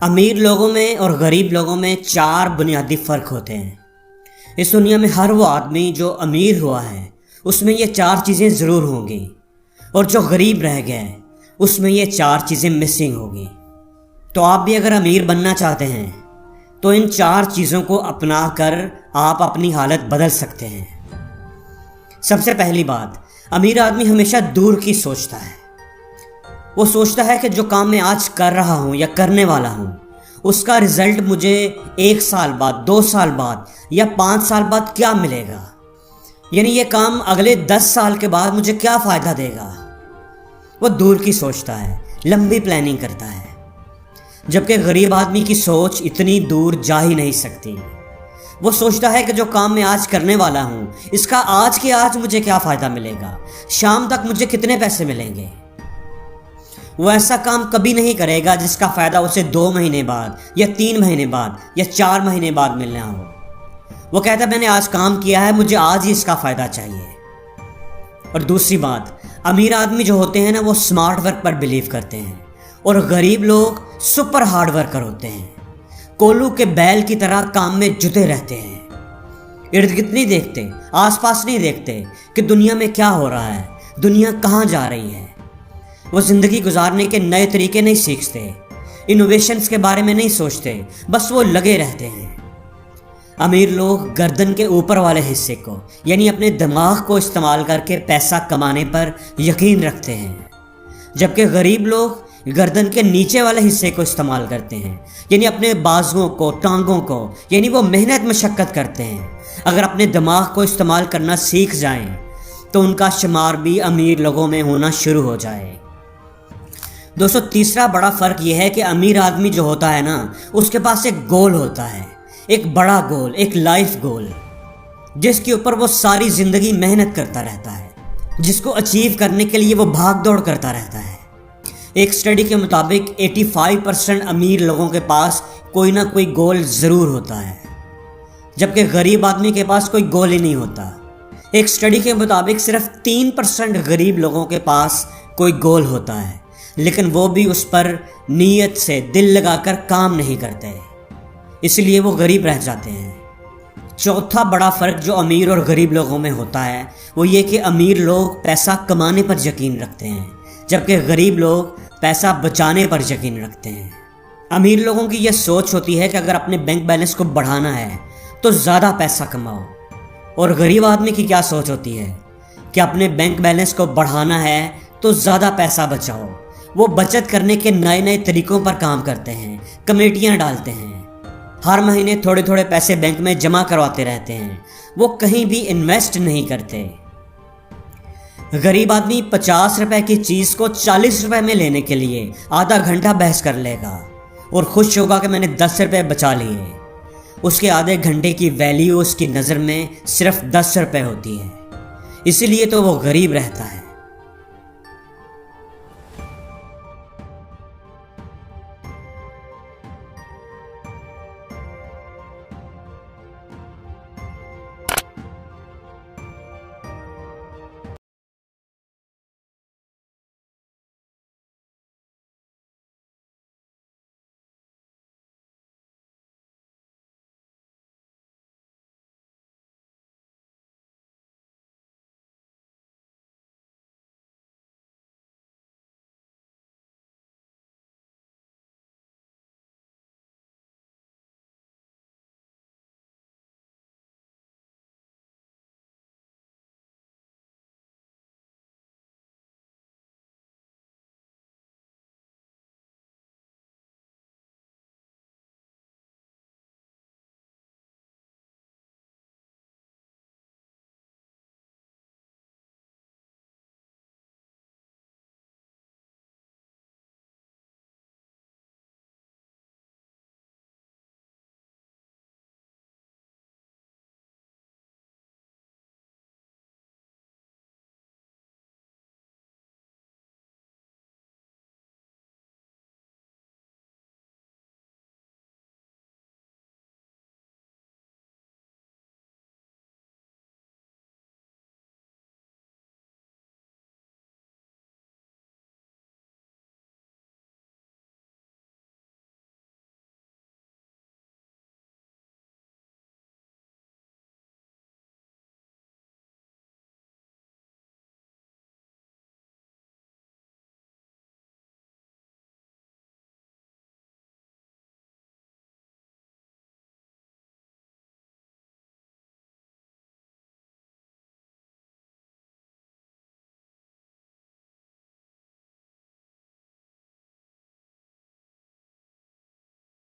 امیر لوگوں میں اور غریب لوگوں میں 4 بنیادی فرق ہوتے ہیں۔ اس دنیا میں ہر وہ آدمی جو امیر ہوا ہے اس میں یہ 4 چیزیں ضرور ہوں گی، اور جو غریب رہ گیا ہے اس میں یہ 4 چیزیں مسنگ ہوگی۔ تو آپ بھی اگر امیر بننا چاہتے ہیں تو ان 4 چیزوں کو اپنا کر آپ اپنی حالت بدل سکتے ہیں۔ سب سے پہلی بات، امیر آدمی ہمیشہ دور کی سوچتا ہے۔ وہ سوچتا ہے کہ جو کام میں آج کر رہا ہوں یا کرنے والا ہوں اس کا رزلٹ مجھے 1 سال بعد، 2 سال بعد یا 5 سال بعد کیا ملے گا، یعنی یہ کام اگلے 10 سال کے بعد مجھے کیا فائدہ دے گا۔ وہ دور کی سوچتا ہے، لمبی پلاننگ کرتا ہے، جبکہ غریب آدمی کی سوچ اتنی دور جا ہی نہیں سکتی۔ وہ سوچتا ہے کہ جو کام میں آج کرنے والا ہوں اس کا آج کے آج مجھے کیا فائدہ ملے گا، شام تک مجھے کتنے پیسے ملیں گے۔ وہ ایسا کام کبھی نہیں کرے گا جس کا فائدہ اسے 2 مہینے بعد یا 3 مہینے بعد یا 4 مہینے بعد ملنا ہو۔ وہ کہتا ہے میں نے آج کام کیا ہے، مجھے آج ہی اس کا فائدہ چاہیے۔ اور دوسری بات، امیر آدمی جو ہوتے ہیں نا وہ اسمارٹ ورک پر بلیو کرتے ہیں، اور غریب لوگ سپر ہارڈ ورکر ہوتے ہیں، کولو کے بیل کی طرح کام میں جتے رہتے ہیں، ارد گرد نہیں دیکھتے، آس پاس نہیں دیکھتے کہ دنیا میں کیا ہو رہا ہے، دنیا کہاں جا رہی ہے۔ وہ زندگی گزارنے کے نئے طریقے نہیں سیکھتے، انوویشنز کے بارے میں نہیں سوچتے، بس وہ لگے رہتے ہیں۔ امیر لوگ گردن کے اوپر والے حصے کو یعنی اپنے دماغ کو استعمال کر کے پیسہ کمانے پر یقین رکھتے ہیں، جبکہ غریب لوگ گردن کے نیچے والے حصے کو استعمال کرتے ہیں، یعنی اپنے بازوؤں کو، ٹانگوں کو، یعنی وہ محنت مشقت کرتے ہیں۔ اگر اپنے دماغ کو استعمال کرنا سیکھ جائیں تو ان کا شمار بھی امیر لوگوں میں ہونا شروع ہو جائے۔ دوستو، تیسرا بڑا فرق یہ ہے کہ امیر آدمی جو ہوتا ہے نا اس کے پاس ایک گول ہوتا ہے، ایک بڑا گول، ایک لائف گول، جس کے اوپر وہ ساری زندگی محنت کرتا رہتا ہے، جس کو اچیو کرنے کے لیے وہ بھاگ دوڑ کرتا رہتا ہے۔ ایک اسٹڈی کے مطابق 85% امیر لوگوں کے پاس کوئی نہ کوئی گول ضرور ہوتا ہے، جبکہ غریب آدمی کے پاس کوئی گول ہی نہیں ہوتا۔ ایک اسٹڈی کے مطابق صرف 3% غریب لوگوں کے پاس کوئی گول ہوتا ہے، لیکن وہ بھی اس پر نیت سے دل لگا کر کام نہیں کرتے، اس لیے وہ غریب رہ جاتے ہیں۔ چوتھا بڑا فرق جو امیر اور غریب لوگوں میں ہوتا ہے وہ یہ کہ امیر لوگ پیسہ کمانے پر یقین رکھتے ہیں، جبکہ غریب لوگ پیسہ بچانے پر یقین رکھتے ہیں۔ امیر لوگوں کی یہ سوچ ہوتی ہے کہ اگر اپنے بینک بیلنس کو بڑھانا ہے تو زیادہ پیسہ کماؤ، اور غریب آدمی کی کیا سوچ ہوتی ہے کہ اپنے بینک بیلنس کو بڑھانا ہے تو زیادہ پیسہ بچاؤ۔ وہ بچت کرنے کے نئے طریقوں پر کام کرتے ہیں، کمیٹیاں ڈالتے ہیں، ہر مہینے تھوڑے تھوڑے پیسے بینک میں جمع کرواتے رہتے ہیں، وہ کہیں بھی انویسٹ نہیں کرتے۔ غریب آدمی 50 روپے کی چیز کو 40 روپے میں لینے کے لیے آدھا گھنٹہ بحث کر لے گا اور خوش ہوگا کہ میں نے 10 روپے بچا لیے۔ اس کے آدھے گھنٹے کی ویلیو اس کی نظر میں صرف 10 روپے ہوتی ہے، اسی لیے تو وہ غریب رہتا ہے۔